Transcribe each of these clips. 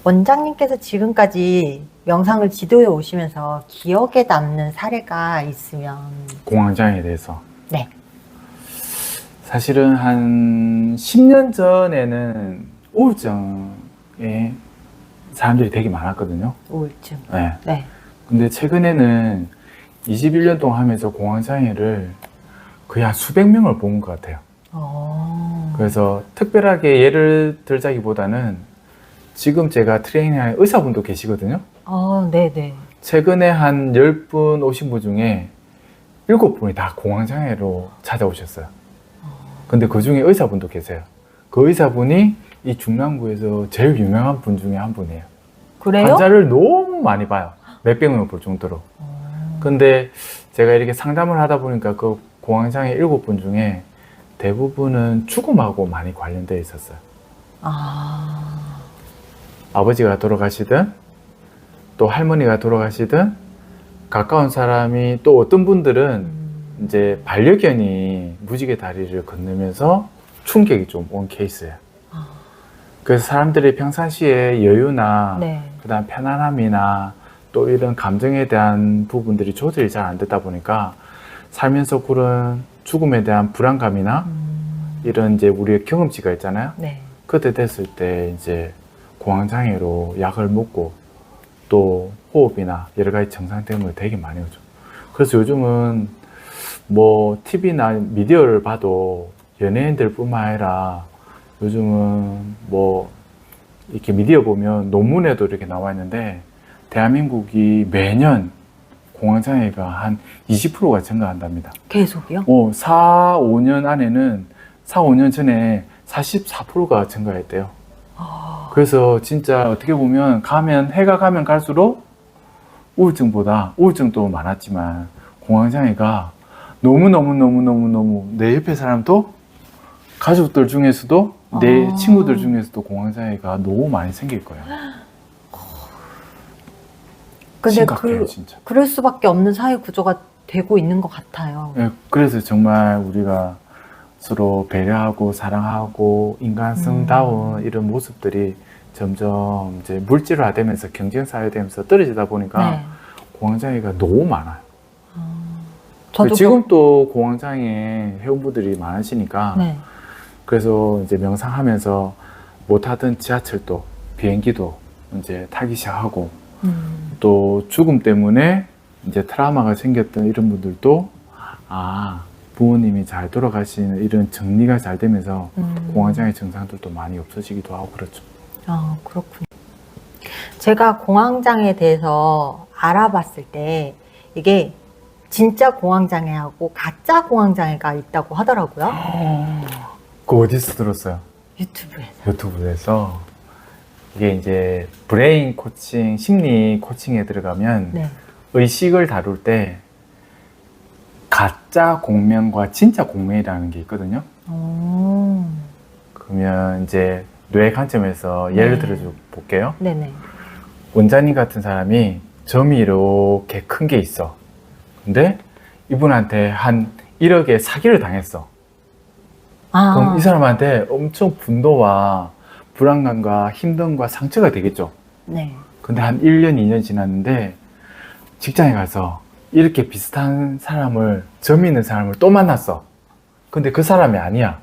원장님께서 지금까지 명상을 지도해 오시면서 기억에 남는 사례가 있으면. 공황장애에 대해서. 네. 사실은 한 10년 전에는 우울증에 사람들이 되게 많았거든요. 우울증. 네. 네. 근데 최근에는 21년 동안 하면서 공황장애를 거의 한 수백 명을 본 것 같아요. 그래서 특별하게 예를 들자기보다는 지금 제가 트레이닝한 의사분도 계시거든요. 네네. 최근에 한 10분 오신 분 중에 7분이 다 공황장애로 찾아오셨어요. 근데 그 중에 의사분도 계세요. 그 의사분이 이 중랑구에서 제일 유명한 분 중에 한 분이에요. 그래요? 환자를 너무 많이 봐요. 몇백 명을 볼 정도로. 근데 제가 이렇게 상담을 하다 보니까 그 공황장애 7분 중에 대부분은 죽음하고 많이 관련되어 있었어요. 아버지가 돌아가시든 또 할머니가 돌아가시든 가까운 사람이 또 어떤 분들은 이제 반려견이 무지개 다리를 건너면서 충격이 좀 온 케이스예요. 그래서 사람들이 평상시에 여유나 네. 그다음 편안함이나 또 이런 감정에 대한 부분들이 조절이 잘 안 되다 보니까 살면서 그런 죽음에 대한 불안감이나 이런 이제 우리의 경험치가 있잖아요. 네. 그때 됐을 때 이제 공황장애로 약을 먹고 또 호흡이나 여러 가지 증상 때문에 되게 많이 오죠. 그래서 요즘은 뭐 TV나 미디어를 봐도 연예인들 뿐만 아니라 요즘은 뭐 이렇게 미디어 보면 논문에도 이렇게 나와 있는데 대한민국이 매년 공황장애가 한 20%가 증가한답니다. 계속이요? 4, 5년 안에는 4, 5년 전에 44%가 증가했대요. 그래서 진짜 어떻게 보면 해가 가면 갈수록 우울증도 많았지만 공황장애가 너무 내 옆에 사람도 가족들 중에서도 내 친구들 중에서도 공황장애가 너무 많이 생길 거예요. 근데 심각해요, 진짜. 그럴 수밖에 없는 사회 구조가 되고 있는 것 같아요. 네, 그래서 정말 우리가 서로 배려하고 사랑하고 인간성다운 이런 모습들이 점점 이제 물질화되면서 경쟁사회 되면서 떨어지다 보니까 네. 공황장애가 너무 많아요. 저도 지금 또 공황장애 회원분들이 많으시니까 네. 그래서 이제 명상하면서 못 타던 지하철도 비행기도 이제 타기 시작하고 또 죽음 때문에 이제 트라우마가 생겼던 이런 분들도 부모님이 잘 돌아가시는 이런 정리가 잘 되면서 공황장애 증상들도 많이 없어지기도 하고 그렇죠. 그렇군요. 제가 공황장애에 대해서 알아봤을 때 이게 진짜 공황장애하고 가짜 공황장애가 있다고 하더라고요. 그거 어디서 들었어요? 유튜브에서. 이게 이제 브레인 코칭, 심리 코칭에 들어가면 네. 의식을 다룰 때 가짜 공명과 진짜 공명이라는 게 있거든요. 그러면 이제 뇌 관점에서 예를 들어 볼게요. 네네. 원장님 같은 사람이 점이 이렇게 큰 게 있어. 근데 이분한테 한 1억의 사기를 당했어. 그럼 이 사람한테 엄청 분노와 불안감과 힘듦과 상처가 되겠죠. 네. 근데 한 1년, 2년 지났는데 직장에 가서 이렇게 비슷한 사람을, 점 있는 사람을 또 만났어. 근데 그 사람이 아니야.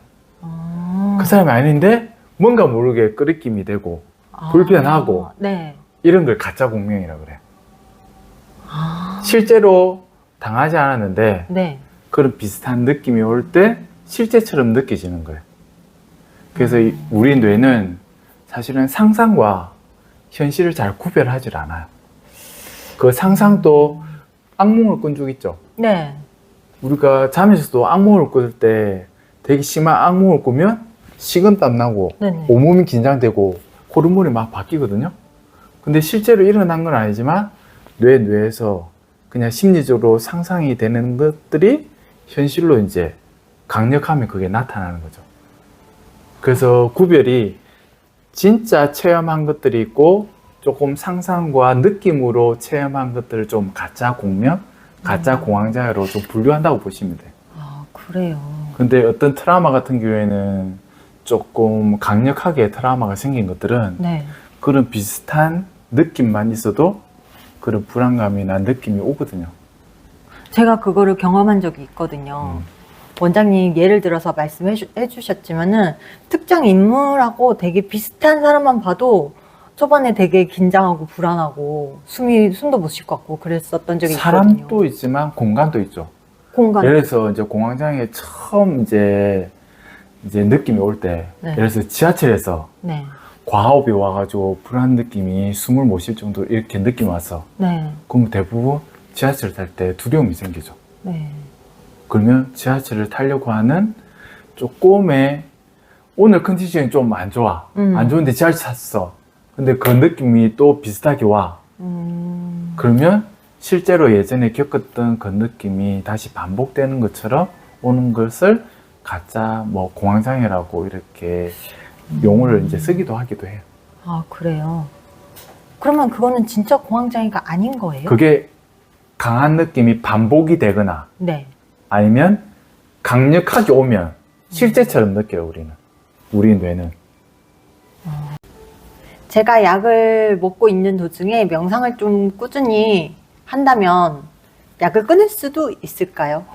그 사람이 아닌데 뭔가 모르게 끄리낌이 되고 불편하고 네. 이런 걸 가짜 공명이라고 그래. 실제로 당하지 않았는데 네. 그런 비슷한 느낌이 올 때 실제처럼 느껴지는 거예요. 그래서 우리 뇌는 사실은 상상과 현실을 잘 구별하지 않아요. 그 상상도 악몽을 꾼 적 있죠? 네. 우리가 잠에서도 악몽을 꿀 때 되게 심한 악몽을 꾸면 식은땀 나고 네네. 온몸이 긴장되고 호르몬이 막 바뀌거든요. 근데 실제로 일어난 건 아니지만 뇌에서 그냥 심리적으로 상상이 되는 것들이 현실로 이제 강력하면 그게 나타나는 거죠. 그래서 구별이 진짜 체험한 것들이 있고 조금 상상과 느낌으로 체험한 것들을 좀 가짜 공명, 가짜 공황장애로 좀 분류한다고 보시면 돼요. 그래요. 근데 어떤 트라우마 같은 경우에는 조금 강력하게 트라우마가 생긴 것들은 네. 그런 비슷한 느낌만 있어도 그런 불안감이나 느낌이 오거든요. 제가 그거를 경험한 적이 있거든요. 원장님 예를 들어서 말씀해 주셨지만은 특정 인물하고 되게 비슷한 사람만 봐도 초반에 되게 긴장하고 불안하고 숨도 못 쉴 것 같고 그랬었던 적이 있거든요. 사람도 있지만 공간도 있죠. 공간. 예를 들어서 이제 공황장애 처음 이제 느낌이 올 때, 네. 예를 들어서 지하철에서 네. 과호흡이 와가지고 불안 느낌이 숨을 못 쉴 정도로 이렇게 느낌이 왔어. 네. 그럼 대부분 지하철 탈 때 두려움이 생기죠. 네. 그러면 지하철을 타려고 하는 조금의 오늘 컨디션이 좀 안 좋아. 안 좋은데 지하철 탔어. 근데 그 느낌이 또 비슷하게 와. 그러면 실제로 예전에 겪었던 그 느낌이 다시 반복되는 것처럼 오는 것을 가짜 뭐 공황장애라고 이렇게 용어를 이제 쓰기도 하기도 해요. 아, 그래요? 그러면 그거는 진짜 공황장애가 아닌 거예요? 그게 강한 느낌이 반복이 되거나 네. 아니면 강력하게 오면 실제처럼 느껴요, 우리 뇌는. 제가 약을 먹고 있는 도중에 명상을 좀 꾸준히 한다면 약을 끊을 수도 있을까요?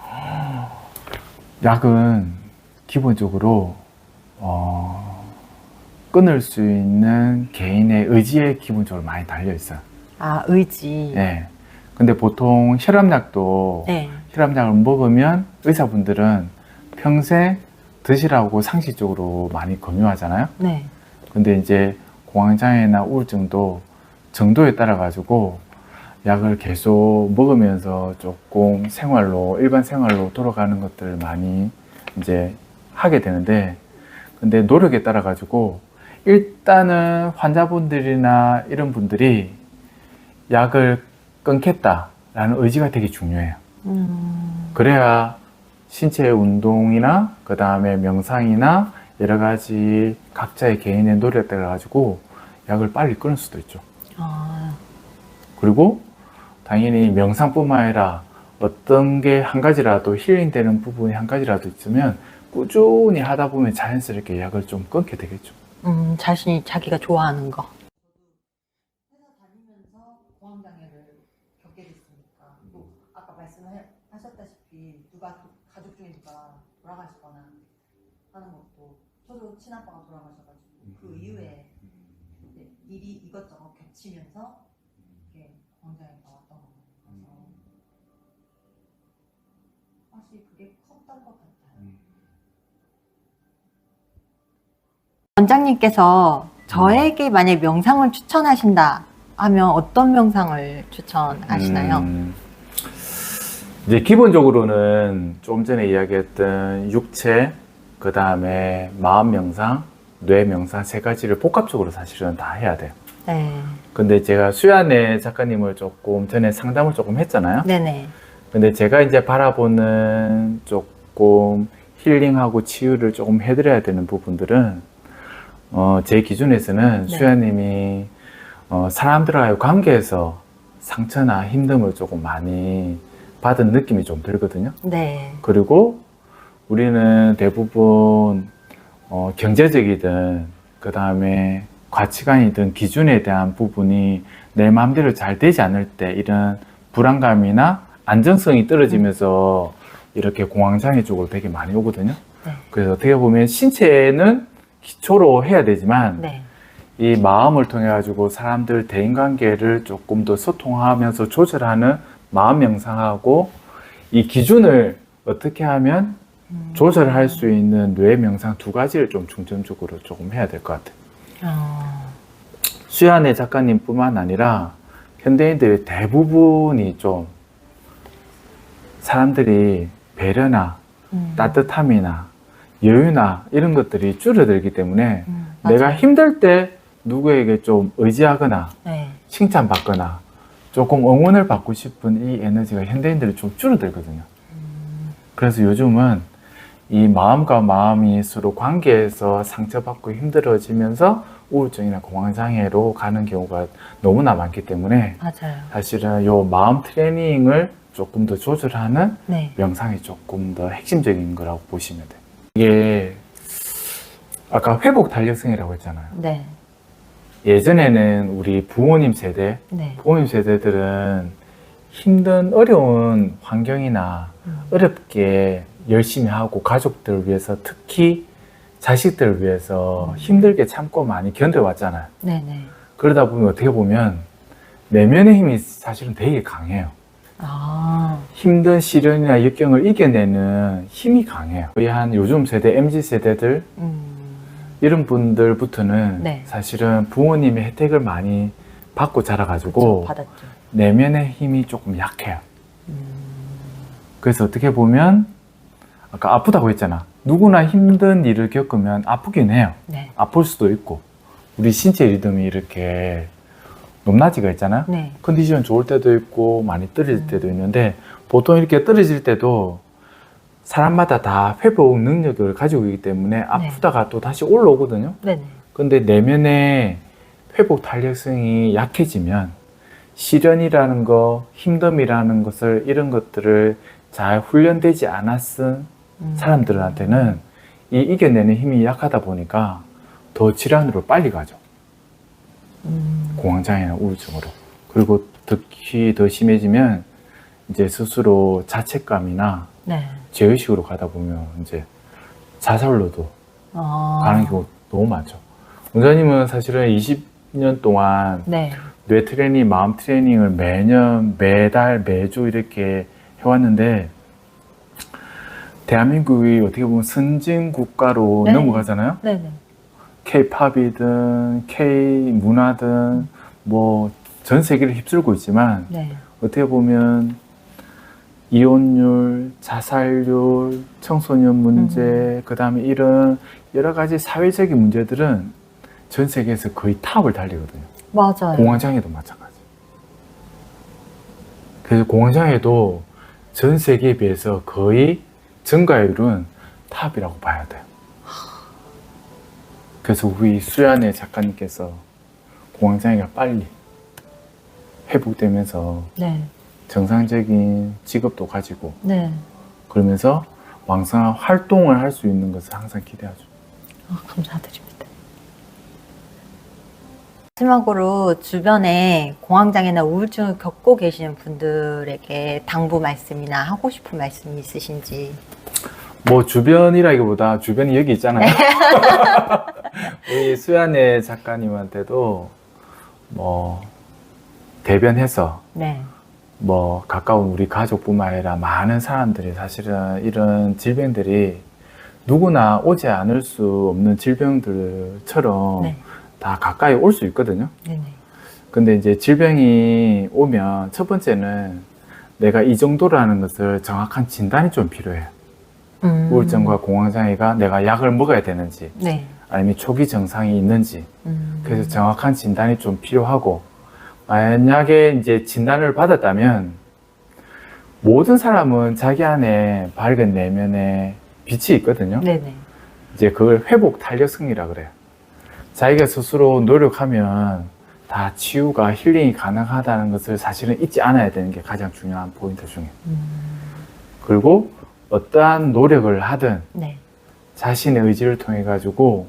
약은 기본적으로 끊을 수 있는 개인의 의지에 기본적으로 많이 달려 있어요. 아, 의지. 네. 근데 보통 혈압약도 네. 혈압약을 먹으면 의사분들은 평생 드시라고 상식적으로 많이 권유하잖아요. 네. 근데 이제 공황장애나 우울증도 정도에 따라 가지고 약을 계속 먹으면서 조금 일반 생활로 돌아가는 것들을 많이 이제 하게 되는데, 근데 노력에 따라 가지고 일단은 환자분들이나 이런 분들이 약을 끊겠다라는 의지가 되게 중요해요. 그래야 신체 운동이나 그 다음에 명상이나 여러 가지 각자의 개인의 노력에 따라 가지고 약을 빨리 끊을 수도 있죠. 아, 그리고 당연히 명상뿐만 아니라 어떤 게 한 가지라도 힐링되는 부분이 한 가지라도 있으면 꾸준히 하다 보면 자연스럽게 약을 좀 끊게 되겠죠. 자기가 좋아하는 거. 회사 다니면서 공황장애를 겪게 됐으니까 또 아까 말씀하셨다시피 가족 중에 누가 돌아가시거나 하는 것도 저도 친아빠가 돌아가셔가지고 그 이후에 이제 일이 이것저것 겹치면서 이게 공황장애가 왔던 것 같아서 확실히 그게 컸던 것 같아요. 원장님께서 저에게 만약 명상을 추천하신다 하면 어떤 명상을 추천하시나요? 이제 기본적으로는 좀 전에 이야기했던 육체, 그 다음에 마음 명상, 뇌 명상 세 가지를 복합적으로 사실은 다 해야 돼요. 네. 근데 제가 수연의 작가님을 조금 전에 상담을 조금 했잖아요. 네네. 근데 제가 이제 바라보는 조금 힐링하고 치유를 조금 해드려야 되는 부분들은 제 기준에서는 네. 수연님이 사람들과의 관계에서 상처나 힘듦을 조금 많이 받은 느낌이 좀 들거든요. 네. 그리고 우리는 대부분 경제적이든 그 다음에 가치관이든 기준에 대한 부분이 내 마음대로 잘 되지 않을 때 이런 불안감이나 안정성이 떨어지면서 이렇게 공황장애 쪽으로 되게 많이 오거든요. 네. 그래서 어떻게 보면 신체는 기초로 해야 되지만 네. 이 마음을 통해 가지고 사람들 대인관계를 조금 더 소통하면서 조절하는 마음 명상하고 이 기준을 어떻게 하면 조절할 수 있는 뇌 명상 두 가지를 좀 중점적으로 조금 해야 될 것 같아요. 수연의 작가님뿐만 아니라 현대인들의 대부분이 좀 사람들이 배려나 따뜻함이나 여유나 이런 것들이 줄어들기 때문에 내가 맞아요. 힘들 때 누구에게 좀 의지하거나 네. 칭찬받거나 조금 응원을 받고 싶은 이 에너지가 현대인들이 좀 줄어들거든요. 그래서 요즘은 이 마음과 마음이 서로 관계에서 상처받고 힘들어지면서 우울증이나 공황장애로 가는 경우가 너무나 많기 때문에 맞아요. 사실은 요 마음 트레이닝을 조금 더 조절하는 네. 명상이 조금 더 핵심적인 거라고 보시면 돼요. 이게 아까 회복 탄력성이라고 했잖아요. 네. 예전에는 우리 부모님 세대, 네. 부모님 세대들은 힘든 어려운 환경이나 어렵게 열심히 하고 가족들을 위해서 특히 자식들을 위해서 힘들게 참고 많이 견뎌왔잖아요. 네네. 그러다 보면 어떻게 보면 내면의 힘이 사실은 되게 강해요. 아, 힘든 시련이나 역경을 이겨내는 힘이 강해요. 거의 한 요즘 세대, MZ 세대들 이런 분들부터는 네. 사실은 부모님의 혜택을 많이 받고 자라가지고 그쵸, 받았죠. 내면의 힘이 조금 약해요. 그래서 어떻게 보면 아까 아프다고 했잖아. 누구나 힘든 일을 겪으면 아프긴 해요. 네. 아플 수도 있고 우리 신체 리듬이 이렇게 높낮이가 있잖아. 네. 컨디션 좋을 때도 있고 많이 떨어질 때도 있는데 보통 이렇게 떨어질 때도 사람마다 다 회복 능력을 가지고 있기 때문에 아프다가 또 다시 올라오거든요. 네네. 근데 내면의 회복 탄력성이 약해지면 시련이라는 거, 힘듦이라는 것을 이런 것들을 잘 훈련되지 않았은 사람들한테는 이 이겨내는 힘이 약하다 보니까 더 질환으로 빨리 가죠. 공황장애나 우울증으로. 그리고 특히 더 심해지면 이제 스스로 자책감이나 네. 죄의식으로 가다 보면 이제 자살로도 가는 경우 너무 많죠. 원장님은 사실은 20년 동안 네. 뇌 트레이닝, 마음 트레이닝을 매년, 매달, 매주 이렇게 해왔는데 대한민국이 어떻게 보면 선진 국가로 네. 넘어가잖아요. 네네. K-팝이든 K-문화든 뭐 전 세계를 휩쓸고 있지만 네. 어떻게 보면 이혼율, 자살률, 청소년 문제, 그 다음에 이런 여러 가지 사회적인 문제들은 전 세계에서 거의 탑을 달리거든요. 맞아요. 공황장애도 마찬가지. 그래서 공황장애도 전 세계에 비해서 거의 증가율은 탑이라고 봐야 돼요. 그래서 우리 수연의 작가님께서 공황장애가 빨리 회복되면서 네. 정상적인 직업도 가지고 네. 그러면서 왕성한 활동을 할 수 있는 것을 항상 기대하죠. 감사드립니다. 마지막으로 주변에 공황장애나 우울증을 겪고 계시는 분들에게 당부 말씀이나 하고 싶은 말씀이 있으신지. 뭐 주변이라기보다 주변이 여기 있잖아요. 우리 수연의 작가님한테도 뭐 대변해서 네. 뭐 가까운 우리 가족뿐만 아니라 많은 사람들이 사실은 이런 질병들이 누구나 오지 않을 수 없는 질병들처럼 네. 다 가까이 올 수 있거든요. 네네. 근데 이제 질병이 오면 첫 번째는 내가 이 정도라는 것을 정확한 진단이 좀 필요해요. 우울증과 공황장애가 내가 약을 먹어야 되는지 네. 아니면 초기 증상이 있는지 그래서 정확한 진단이 좀 필요하고 만약에 이제 진단을 받았다면 모든 사람은 자기 안에 밝은 내면에 빛이 있거든요. 네네. 이제 그걸 회복 탄력성이라 그래요. 자기가 스스로 노력하면 다 치유가 힐링이 가능하다는 것을 사실은 잊지 않아야 되는 게 가장 중요한 포인트 중에. 그리고 어떠한 노력을 하든 네. 자신의 의지를 통해 가지고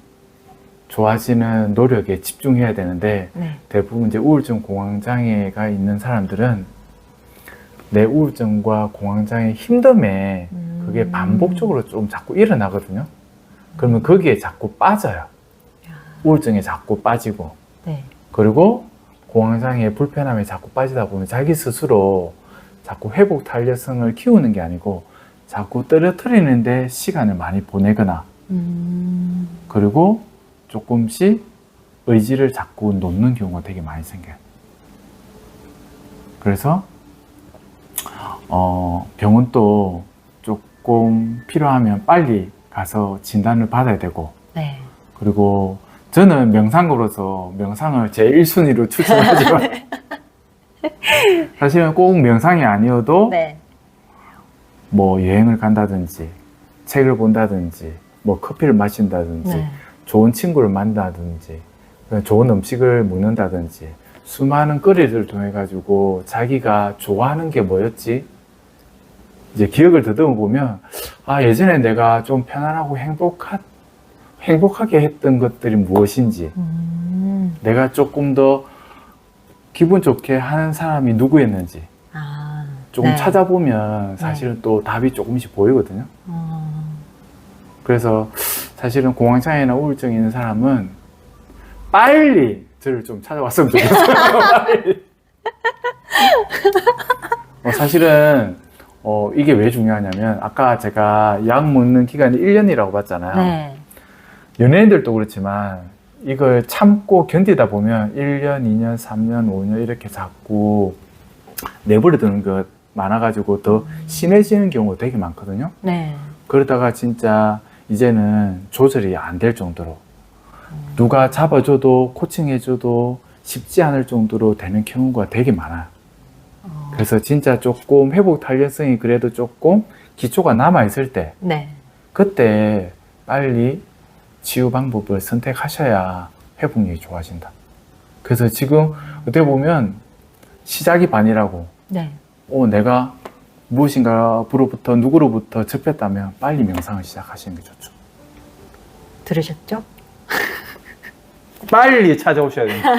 좋아지는 노력에 집중해야 되는데 네. 대부분 이제 우울증 공황장애가 있는 사람들은 내 우울증과 공황장애 힘듦에 그게 반복적으로 좀 자꾸 일어나거든요. 그러면 거기에 자꾸 빠져요. 우울증에 자꾸 빠지고 네. 그리고 공황장애 불편함에 자꾸 빠지다 보면 자기 스스로 자꾸 회복 탄력성을 키우는 게 아니고 자꾸 떨어뜨리는데 시간을 많이 보내거나 그리고 조금씩 의지를 자꾸 놓는 경우가 되게 많이 생겨요. 그래서 병원도 조금 필요하면 빨리 가서 진단을 받아야 되고 네. 그리고 저는 명상으로서 명상을 제 1순위로 추천하지만 사실은 꼭 명상이 아니어도 네. 뭐 여행을 간다든지 책을 본다든지 뭐 커피를 마신다든지 네. 좋은 친구를 만나든지 좋은 음식을 먹는다든지 수많은 거리를 통해 가지고 자기가 좋아하는 게 뭐였지? 이제 기억을 더듬어 보면 아 예전에 내가 좀 편안하고 행복하게 했던 것들이 무엇인지 내가 조금 더 기분 좋게 하는 사람이 누구였는지 아, 조금 네. 찾아보면 사실은 또 답이 조금씩 보이거든요. 그래서 사실은 공황장애나 우울증 있는 사람은 빨리 저를 좀 찾아왔으면 좋겠어요. 빨리. 사실은 이게 왜 중요하냐면 아까 제가 약 먹는 기간이 1년이라고 봤잖아요. 네. 연예인들도 그렇지만 이걸 참고 견디다 보면 1년, 2년, 3년, 5년 이렇게 자꾸 내버려 두는 것 많아가지고 더 심해지는 경우가 되게 많거든요. 네. 그러다가 진짜 이제는 조절이 안 될 정도로 누가 잡아줘도 코칭해줘도 쉽지 않을 정도로 되는 경우가 되게 많아요. 그래서 진짜 조금 회복 탄력성이 그래도 조금 기초가 남아있을 때 네. 그때 빨리 치유 방법을 선택하셔야 회복력이 좋아진다. 그래서 지금 어떻게 보면 시작이 반이라고 네. 내가 무엇인가로부터 누구로부터 접했다면 빨리 명상을 시작하시는 게 좋죠. 들으셨죠? 빨리 찾아오셔야 됩니다.